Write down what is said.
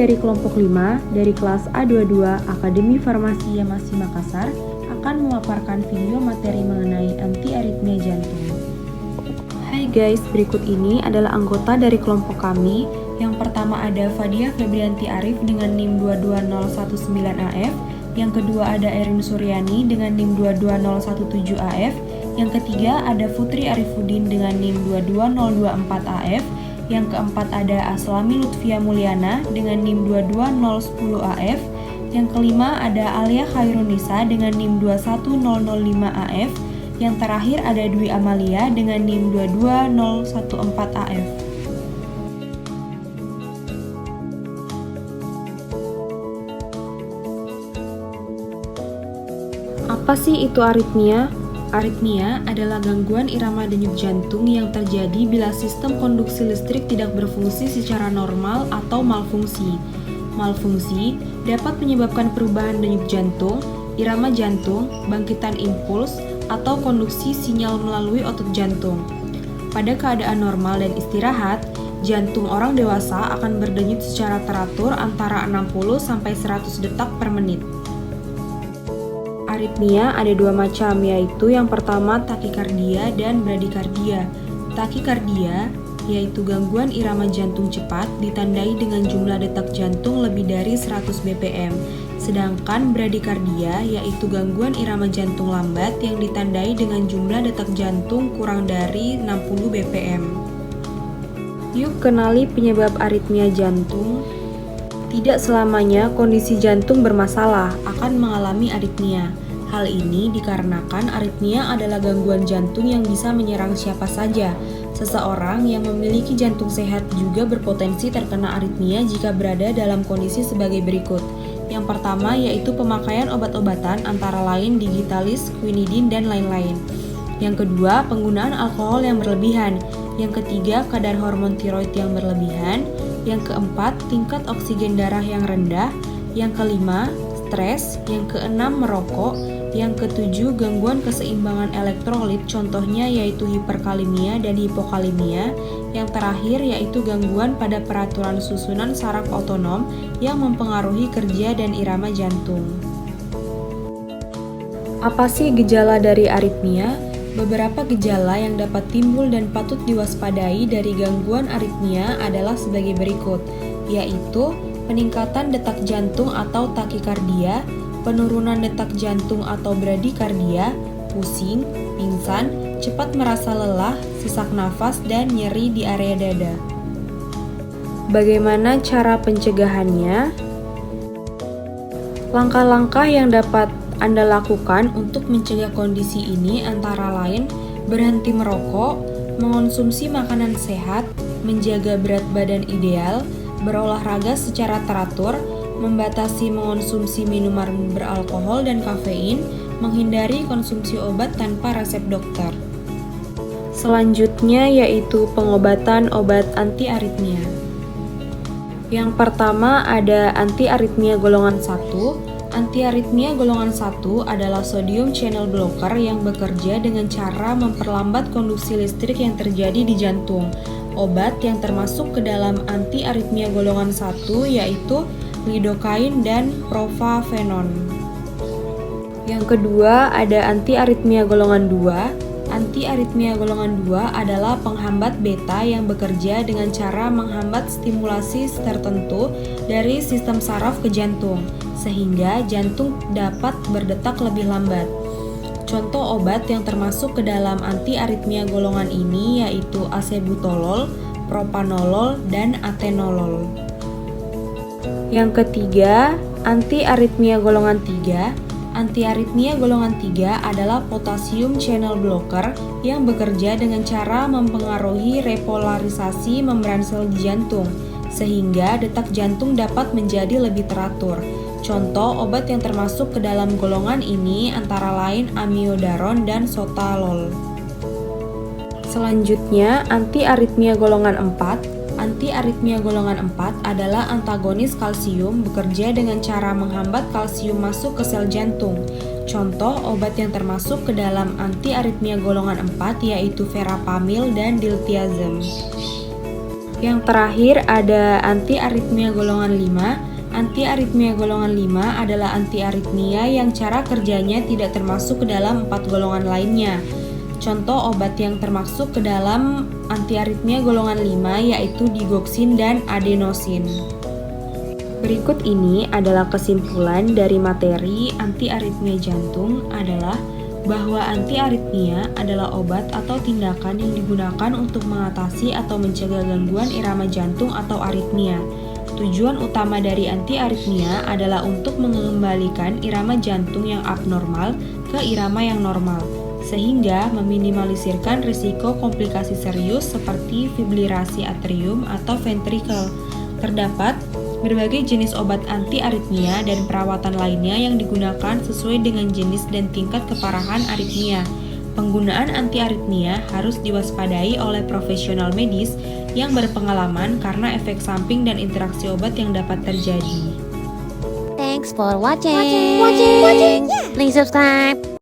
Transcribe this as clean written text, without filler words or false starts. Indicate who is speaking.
Speaker 1: dari kelompok 5 dari kelas A22 Akademi Farmasi Yamasi Makassar akan memaparkan video materi mengenai antiaritmia jantung. Hai guys, berikut ini adalah anggota dari kelompok kami. Yang pertama ada Fadia Febrianti Arif dengan NIM 22019AF. Yang kedua ada Erin Suryani dengan NIM 22017AF. Yang ketiga ada Putri Arifudin dengan NIM 22024AF. Yang keempat ada Aslami Lutfia Mulyana dengan NIM 22010AF. Yang kelima ada Alia Khairunisa dengan NIM 21005AF. Yang terakhir ada Dwi Amalia dengan NIM 22014AF. Apa sih itu aritmia? Aritmia adalah gangguan irama denyut jantung yang terjadi bila sistem konduksi listrik tidak berfungsi secara normal atau malfungsi. Malfungsi dapat menyebabkan perubahan denyut jantung, irama jantung, bangkitan impuls, atau konduksi sinyal melalui otot jantung. Pada keadaan normal dan istirahat, jantung orang dewasa akan berdenyut secara teratur antara 60-100 detak per menit. Aritmia ada dua macam, yaitu yang pertama takikardia dan bradikardia. Takikardia yaitu gangguan irama jantung cepat ditandai dengan jumlah detak jantung lebih dari 100 bpm. Sedangkan bradikardia yaitu gangguan irama jantung lambat yang ditandai dengan jumlah detak jantung kurang dari 60 bpm. Yuk kenali penyebab aritmia jantung. Tidak selamanya kondisi jantung bermasalah akan mengalami aritmia. Hal ini dikarenakan aritmia adalah gangguan jantung yang bisa menyerang siapa saja. Seseorang yang memiliki jantung sehat juga berpotensi terkena aritmia jika berada dalam kondisi sebagai berikut. Yang pertama yaitu pemakaian obat-obatan antara lain digitalis, quinidin, dan lain-lain. Yang kedua, penggunaan alkohol yang berlebihan. Yang ketiga, kadar hormon tiroid yang berlebihan. Yang keempat, tingkat oksigen darah yang rendah. Yang kelima, stres. Yang keenam, merokok. Yang ketujuh, gangguan keseimbangan elektrolit, contohnya yaitu hiperkalemia dan hipokalemia. Yang terakhir yaitu gangguan pada peraturan susunan saraf otonom yang mempengaruhi kerja dan irama jantung. Apa sih gejala dari aritmia? Beberapa gejala yang dapat timbul dan patut diwaspadai dari gangguan aritmia adalah sebagai berikut, yaitu peningkatan detak jantung atau takikardia, penurunan detak jantung atau bradikardia, pusing, pingsan, cepat merasa lelah, sesak nafas, dan nyeri di area dada. Bagaimana cara pencegahannya? Langkah-langkah yang dapat Anda lakukan untuk mencegah kondisi ini antara lain berhenti merokok, mengonsumsi makanan sehat, menjaga berat badan ideal, berolahraga secara teratur, membatasi mengonsumsi minuman beralkohol dan kafein, menghindari konsumsi obat tanpa resep dokter. Selanjutnya yaitu pengobatan obat antiaritmia. Yang pertama ada antiaritmia golongan 1. Antiaritmia golongan 1 adalah sodium channel blocker yang bekerja dengan cara memperlambat konduksi listrik yang terjadi di jantung. Obat yang termasuk ke dalam antiaritmia golongan 1 yaitu lidocaine dan propafenon. Yang kedua ada antiaritmia golongan 2. Antiaritmia golongan 2 adalah penghambat beta yang bekerja dengan cara menghambat stimulasi tertentu dari sistem saraf ke jantung, sehingga jantung dapat berdetak lebih lambat. Contoh obat yang termasuk ke dalam antiaritmia golongan ini yaitu acebutolol, propanolol, dan atenolol. Yang ketiga, antiaritmia golongan 3. Antiaritmia golongan 3 adalah potasium channel blocker yang bekerja dengan cara mempengaruhi repolarisasi membran sel di jantung, sehingga detak jantung dapat menjadi lebih teratur. Contoh obat yang termasuk ke dalam golongan ini antara lain amiodaron dan sotalol. Selanjutnya, antiaritmia golongan 4. Antiaritmia golongan 4 adalah antagonis kalsium bekerja dengan cara menghambat kalsium masuk ke sel jantung. Contoh obat yang termasuk ke dalam antiaritmia golongan 4 yaitu verapamil dan diltiazem. Yang terakhir ada antiaritmia golongan 5. Antiaritmia golongan 5 adalah antiaritmia yang cara kerjanya tidak termasuk ke dalam 4 golongan lainnya. Contoh obat yang termasuk ke dalam antiaritmia golongan 5 yaitu digoxin dan adenosin. Berikut ini adalah kesimpulan dari materi antiaritmia jantung adalah bahwa antiaritmia adalah obat atau tindakan yang digunakan untuk mengatasi atau mencegah gangguan irama jantung atau aritmia. Tujuan utama dari antiaritmia adalah untuk mengembalikan irama jantung yang abnormal ke irama yang normal, sehingga meminimalisirkan risiko komplikasi serius seperti fibrilasi atrium atau ventricle. Terdapat berbagai jenis obat anti-aritmia dan perawatan lainnya yang digunakan sesuai dengan jenis dan tingkat keparahan aritmia. Penggunaan anti-aritmia harus diwaspadai oleh profesional medis yang berpengalaman karena efek samping dan interaksi obat yang dapat terjadi.
Speaker 2: Thanks for watching. Please subscribe.